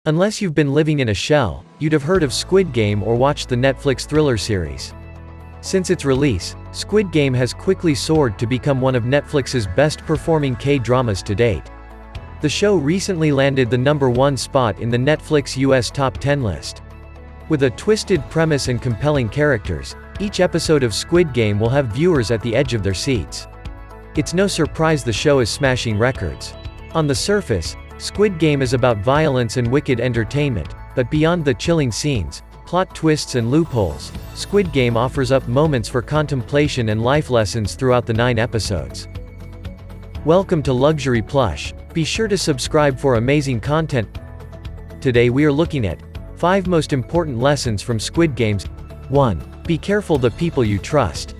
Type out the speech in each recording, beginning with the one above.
Unless you've been living in a shell, you'd have heard of Squid Game or watched the Netflix thriller series. Since its release, Squid Game has quickly soared to become one of Netflix's best-performing K-dramas to date. The show recently landed the #1 spot in the Netflix US Top 10 list. With a twisted premise and compelling characters, each episode of Squid Game will have viewers at the edge of their seats. It's no surprise the show is smashing records. On the surface, Squid Game is about violence and wicked entertainment, but beyond the chilling scenes, plot twists and loopholes, Squid Game offers up moments for contemplation and life lessons throughout the 9 episodes. Welcome to Luxury Plush. Be sure to subscribe for amazing content. Today we are looking at 5 most important lessons from Squid Games. 1. Be careful the people you trust.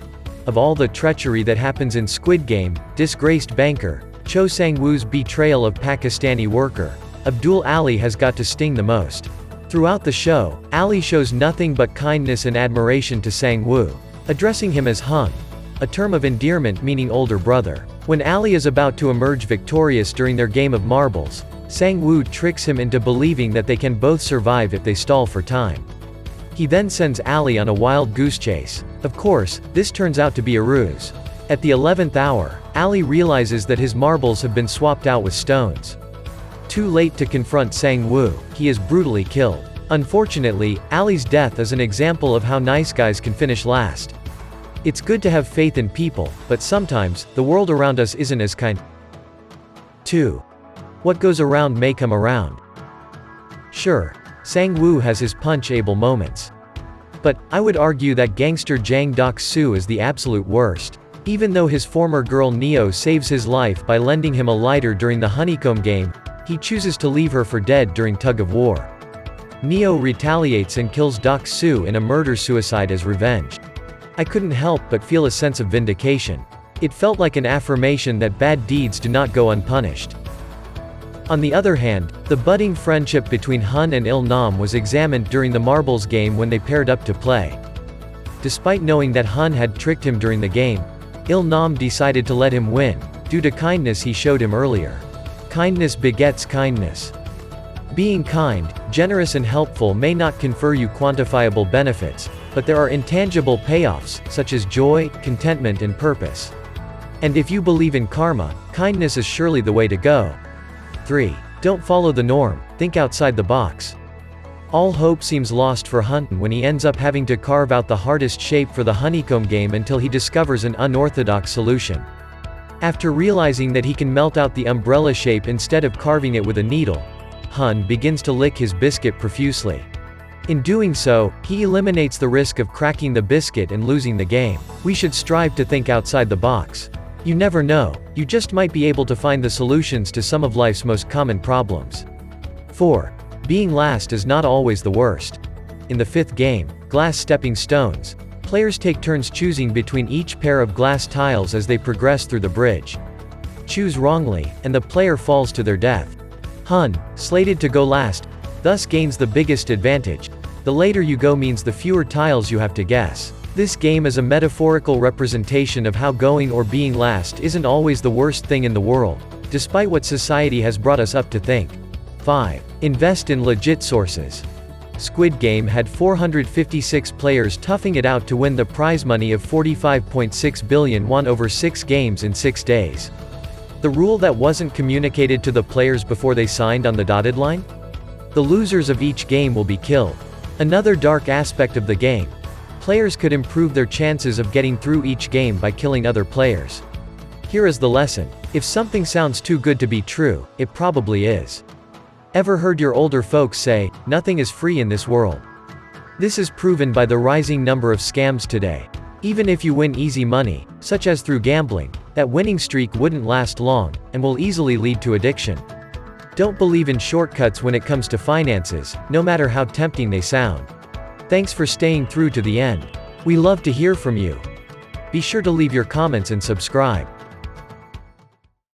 Of all the treachery that happens in Squid Game, disgraced banker Cho Sang-woo's betrayal of Pakistani worker Abdul Ali has got to sting the most. Throughout the show, Ali shows nothing but kindness and admiration to Sang-woo, addressing him as Hun, a term of endearment meaning older brother. When Ali is about to emerge victorious during their game of marbles, Sang-woo tricks him into believing that they can both survive if they stall for time. He then sends Ali on a wild goose chase. Of course, this turns out to be a ruse. At the 11th hour, Ali realizes that his marbles have been swapped out with stones. Too late to confront Sang-woo, he is brutally killed. Unfortunately, Ali's death is an example of how nice guys can finish last. It's good to have faith in people, but sometimes, the world around us isn't as kind. 2. What goes around may come around. Sure, Sang-woo has his punch-able moments. But, I would argue that gangster Jang Dok-soo is the absolute worst. Even though his former girl Neo saves his life by lending him a lighter during the honeycomb game, he chooses to leave her for dead during tug of war. Neo retaliates and kills Dok-soo in a murder-suicide as revenge. I couldn't help but feel a sense of vindication. It felt like an affirmation that bad deeds do not go unpunished. On the other hand, the budding friendship between Hun and Il-nam was examined during the marbles game when they paired up to play. Despite knowing that Hun had tricked him during the game, Il-nam decided to let him win, due to kindness he showed him earlier. Kindness begets kindness. Being kind, generous and helpful may not confer you quantifiable benefits, but there are intangible payoffs, such as joy, contentment and purpose. And if you believe in karma, kindness is surely the way to go. 3. Don't follow the norm, think outside the box. All hope seems lost for Hun when he ends up having to carve out the hardest shape for the honeycomb game until he discovers an unorthodox solution. After realizing that he can melt out the umbrella shape instead of carving it with a needle, Hun begins to lick his biscuit profusely. In doing so, he eliminates the risk of cracking the biscuit and losing the game. We should strive to think outside the box. You never know, you just might be able to find the solutions to some of life's most common problems. 4. Being last is not always the worst. In the 5th game, Glass Stepping Stones, players take turns choosing between each pair of glass tiles as they progress through the bridge. Choose wrongly, and the player falls to their death. Hun, slated to go last, thus gains the biggest advantage. The later you go means the fewer tiles you have to guess. This game is a metaphorical representation of how going or being last isn't always the worst thing in the world, despite what society has brought us up to think. 5. Invest in legit sources. Squid Game had 456 players toughing it out to win the prize money of 45.6 billion won over 6 games in 6 days. The rule that wasn't communicated to the players before they signed on the dotted line? The losers of each game will be killed. Another dark aspect of the game. Players could improve their chances of getting through each game by killing other players. Here is the lesson. If something sounds too good to be true, it probably is. Ever heard your older folks say, nothing is free in this world? This is proven by the rising number of scams today. Even if you win easy money, such as through gambling, that winning streak wouldn't last long, and will easily lead to addiction. Don't believe in shortcuts when it comes to finances, no matter how tempting they sound. Thanks for staying through to the end. We love to hear from you. Be sure to leave your comments and subscribe.